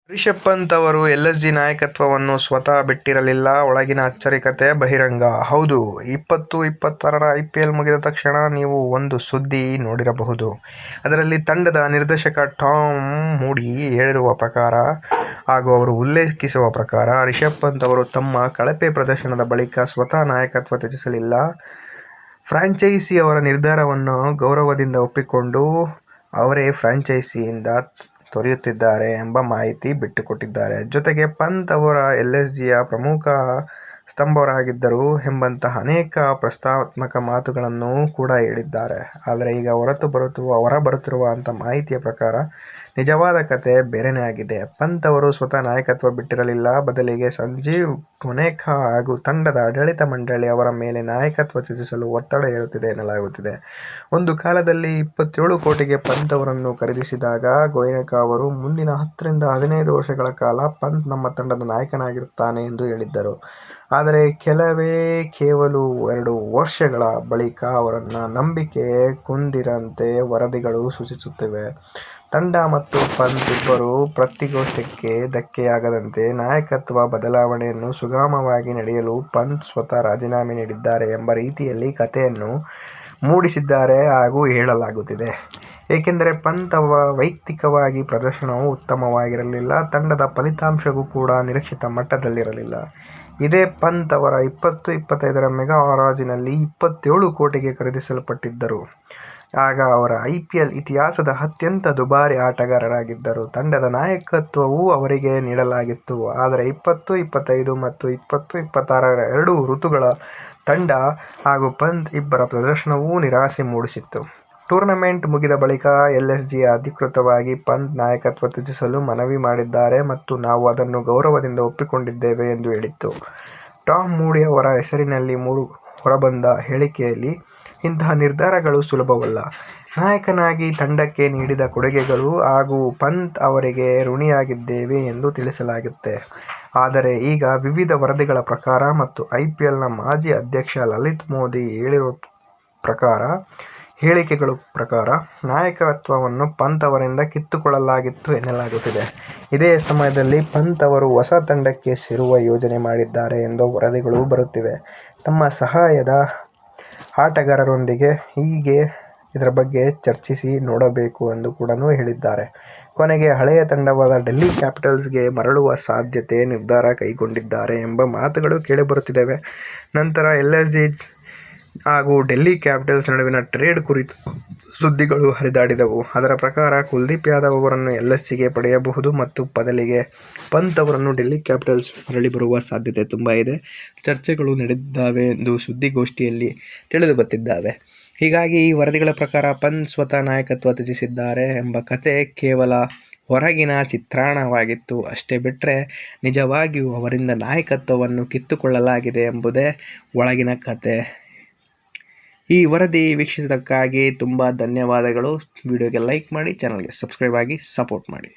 ರಿಷಬ್ ಪಂತ್ ಅವರು ಎಲ್ಎಸ್ಜಿ ನಾಯಕತ್ವವನ್ನು ಸ್ವತಃ ಬಿಟ್ಟಿರಲಿಲ್ಲ. ಒಳಗಿನ ಅಚ್ಚರಿಕತೆ ಬಹಿರಂಗ. ಹೌದು, 20-26ರ ಐಪಿಎಲ್ ಮುಗಿದ ತಕ್ಷಣ ನೀವು ಒಂದು ಸುದ್ದಿ ನೋಡಿರಬಹುದು. ಅದರಲ್ಲಿ ತಂಡದ ನಿರ್ದೇಶಕ ಟಾಮ್ ಮೂಡಿ ಹೇಳಿರುವ ಪ್ರಕಾರ ಹಾಗೂ ಅವರು ಉಲ್ಲೇಖಿಸುವ ಪ್ರಕಾರ, ರಿಷಬ್ ಪಂತ್ ಅವರು ತಮ್ಮ ಕಳಪೆ ಪ್ರದರ್ಶನದ ಬಳಿಕ ಸ್ವತಃ ನಾಯಕತ್ವ ತ್ಯಜಿಸಲಿಲ್ಲ. ಫ್ರಾಂಚೈಸಿ ಅವರ ನಿರ್ಧಾರವನ್ನು ಗೌರವದಿಂದ ಒಪ್ಪಿಕೊಂಡು ಅವರೇ ಫ್ರಾಂಚೈಸಿಯಿಂದ ತೊರೆಯುತ್ತಿದ್ದಾರೆ ಎಂಬ ಮಾಹಿತಿ ಬಿಟ್ಟುಕೊಟ್ಟಿದ್ದಾರೆ. ಜೊತೆಗೆ ಪಂತ್ ಅವರು ಎಲ್ಎಸ್ಜಿಯ ಪ್ರಮುಖ ಸ್ತಂಭರಾಗಿದ್ದರು ಎಂಬಂತಹ ಅನೇಕ ಪ್ರಸ್ತಾವಾತ್ಮಕ ಮಾತುಗಳನ್ನು ಕೂಡ ಹೇಳಿದ್ದಾರೆ. ಆದರೆ ಈಗ ಹೊರಬರುತ್ತಿರುವಂತಹ ಮಾಹಿತಿಯ ಪ್ರಕಾರ ನಿಜವಾದ ಕತೆ ಬೇರೆನೇ ಆಗಿದೆ. ಪಂತ್ ಅವರು ಸ್ವತಃ ನಾಯಕತ್ವ ಬಿಟ್ಟಿರಲಿಲ್ಲ. ಬದಲಿಗೆ ಸಂಜೀವ್ ಠೋನೆಖಾ ಹಾಗೂ ತಂಡದ ಆಡಳಿತ ಮಂಡಳಿ ಅವರ ಮೇಲೆ ನಾಯಕತ್ವ ತ್ಯಜಿಸಲು ಒತ್ತಡ ಹೇರುತ್ತಿದೆ ಎನ್ನಲಾಗುತ್ತಿದೆ. ಒಂದು ಕಾಲದಲ್ಲಿ 27 ಕೋಟಿಗೆ ಪಂತ್ ಅವರನ್ನು ಖರೀದಿಸಿದಾಗ ಠೋನೆಖಾ ಅವರು ಮುಂದಿನ 10ರಿಂದ 15 ವರ್ಷಗಳ ಕಾಲ ಪಂತ್ ನಮ್ಮ ತಂಡದ ನಾಯಕನಾಗಿರುತ್ತಾನೆ ಎಂದು ಹೇಳಿದ್ದರು. ಆದರೆ ಕೇವಲ 2 ವರ್ಷಗಳ ಬಳಿಕ ಅವರ ನಂಬಿಕೆ ಕುಂದಿದಂತೆ ವರದಿಗಳು ಸೂಚಿಸುತ್ತಿವೆ. ತಂಡ ಮತ್ತು ಪಂತ್ ಇಬ್ಬರ ಪ್ರಾತಿನಿಧ್ಯಕ್ಕೆ ಧಕ್ಕೆಯಾಗದಂತೆ ನಾಯಕತ್ವ ಬದಲಾವಣೆಯನ್ನು ಸುಗಮವಾಗಿ ನಡೆಯಲು ಪಂತ್ ಸ್ವತಃ ರಾಜೀನಾಮೆ ನೀಡಿದ್ದಾರೆ ಎಂಬ ರೀತಿಯಲ್ಲಿ ಕತೆಯನ್ನು ಮೂಡಿಸಿದ್ದಾರೆ ಹಾಗೂ ಹೇಳಲಾಗುತ್ತಿದೆ. ಏಕೆಂದರೆ ಪಂತ್ ಅವರ ವೈಯಕ್ತಿಕವಾಗಿ ಪ್ರದರ್ಶನವೂ ಉತ್ತಮವಾಗಿರಲಿಲ್ಲ. ತಂಡದ ಫಲಿತಾಂಶವೂ ಕೂಡ ನಿರೀಕ್ಷಿತ ಮಟ್ಟದಲ್ಲಿರಲಿಲ್ಲ. ಇದೇ ಪಂತ್ ಅವರು 20-25ರ ಮೆಗಾ ಹರಾಜಿನಲ್ಲಿ 27 ಕೋಟಿಗೆ ಖರೀದಿಸಲ್ಪಟ್ಟಿದ್ದರು. ಆಗ ಅವರು ಐಪಿಎಲ್ ಇತಿಹಾಸದ ಅತ್ಯಂತ ದುಬಾರಿ ಆಟಗಾರರಾಗಿದ್ದರು. ತಂಡದ ನಾಯಕತ್ವವೂ ಅವರಿಗೆ ನೀಡಲಾಗಿತ್ತು. ಆದರೆ 20-25 ಮತ್ತು 20-26ರ 2 ಋತುಗಳ ತಂಡ ಹಾಗೂ ಪಂತ್ ಇಬ್ಬರ ಪ್ರದರ್ಶನವೂ ನಿರಾಸೆ ಮೂಡಿಸಿತ್ತು. ಟೂರ್ನಮೆಂಟ್ ಮುಗಿದ ಬಳಿಕ ಎಲ್ಎಸ್ಜಿ ಅಧಿಕೃತವಾಗಿ ಪಂತ್ ನಾಯಕತ್ವ ತ್ಯಜಿಸಲು ಮನವಿ ಮಾಡಿದ್ದಾರೆ ಮತ್ತು ನಾವು ಅದನ್ನು ಗೌರವದಿಂದ ಒಪ್ಪಿಕೊಂಡಿದ್ದೇವೆ ಎಂದು ಹೇಳಿತ್ತು. ಟಾಮ್ ಮೂಡಿ ಅವರ ಹೆಸರಿನಲ್ಲಿ ಹೊರಬಂದ ಹೇಳಿಕೆಯಲ್ಲಿ, ಇಂತಹ ನಿರ್ಧಾರಗಳು ಸುಲಭವಲ್ಲ. ನಾಯಕನಾಗಿ ತಂಡಕ್ಕೆ ನೀಡಿದ ಕೊಡುಗೆಗಳು ಹಾಗೂ ಪಂತ್ ಅವರಿಗೆ ಋಣಿಯಾಗಿದ್ದೇವೆ ಎಂದು ತಿಳಿಸಲಾಗಿದೆ. ಆದರೆ ಈಗ ವಿವಿಧ ವರದಿಗಳ ಪ್ರಕಾರ ಮತ್ತು ಐಪಿಎಲ್ನ ಮಾಜಿ ಅಧ್ಯಕ್ಷ ಲಲಿತ್ ಮೋದಿ ಹೇಳಿಕೆಗಳ ಪ್ರಕಾರ ನಾಯಕತ್ವವನ್ನು ಪಂತ್ ಅವರಿಂದ ಕಿತ್ತುಕೊಳ್ಳಲಾಗಿತ್ತು ಎನ್ನಲಾಗುತ್ತಿದೆ. ಇದೇ ಸಮಯದಲ್ಲಿ ಪಂತ್ ಅವರು ಹೊಸ ತಂಡಕ್ಕೆ ಸೇರುವ ಯೋಜನೆ ಮಾಡಿದ್ದಾರೆ ಎಂಬ ವರದಿಗಳು ಬರುತ್ತಿವೆ. ತಮ್ಮ ಸಹಾಯದ ಆಟಗಾರರೊಂದಿಗೆ ಇದರ ಬಗ್ಗೆ ಚರ್ಚಿಸಿ ನೋಡಬೇಕು ಎಂದು ಕೂಡ ಹೇಳಿದ್ದಾರೆ. ಕೊನೆಗೆ ಹಳೆಯ ತಂಡವಾದ ಡೆಲ್ಲಿ ಕ್ಯಾಪಿಟಲ್ಸ್ಗೆ ಮರಳುವ ಸಾಧ್ಯತೆ ನಿರ್ಧಾರ ಕೈಗೊಂಡಿದ್ದಾರೆ ಎಂಬ ಮಾತುಗಳು ಕೇಳಿಬರುತ್ತಿವೆ. ನಂತರ ಎಲ್ಎಸ್ಜಿ ಹಾಗೂ ಡೆಲ್ಲಿ ಕ್ಯಾಪಿಟಲ್ಸ್ ನಡುವಿನ ಟ್ರೇಡ್ ಕುರಿತು ಸುದ್ದಿಗಳು ಹರಿದಾಡಿದವು. ಅದರ ಪ್ರಕಾರ ಕುಲ್ದೀಪ್ ಯಾದವ್ ಅವರನ್ನು ಎಲ್ಎಸ್ಜಿಗೆ ಪಡೆಯಬಹುದು ಮತ್ತು ಬದಲಿಗೆ ಪಂತ್ ಅವರನ್ನು ಡೆಲ್ಲಿ ಕ್ಯಾಪಿಟಲ್ಸ್ ಮರಳಿ ಬರುವ ಸಾಧ್ಯತೆ ತುಂಬಾ ಇದೆ. ಚರ್ಚೆಗಳು ನಡೆದಿದ್ದಾವೆ ಎಂದು ಸುದ್ದಿಗೋಷ್ಠಿಯಲ್ಲಿ ತಿಳಿದುಬಂದಿದೆ. ಹೀಗಾಗಿ ಈ ವರದಿಗಳ ಪ್ರಕಾರ ಪಂತ್ ಸ್ವತಃ ನಾಯಕತ್ವ ತ್ಯಜಿಸಿದ್ದಾರೆ ಎಂಬ ಕತೆ ಕೇವಲ ಹೊರಗಿನ ಚಿತ್ರಣವಾಗಿತ್ತು ಅಷ್ಟೇ ಬಿಟ್ಟರೆ ನಿಜವಾಗಿಯೂ ಅವರಿಂದ ನಾಯಕತ್ವವನ್ನು ಕಿತ್ತುಕೊಳ್ಳಲಾಗಿದೆ ಎಂಬುದೇ ಒಳಗಿನ ಕತೆ. ಈ ವರದಿ ವೀಕ್ಷಿಸಿದ್ದಕ್ಕಾಗಿ ತುಂಬ ಧನ್ಯವಾದಗಳು. ವಿಡಿಯೋಗೆ ಲೈಕ್ ಮಾಡಿ, ಚಾನಲ್ಗೆ ಸಬ್ಸ್ಕ್ರೈಬ್ ಆಗಿ ಸಪೋರ್ಟ್ ಮಾಡಿ.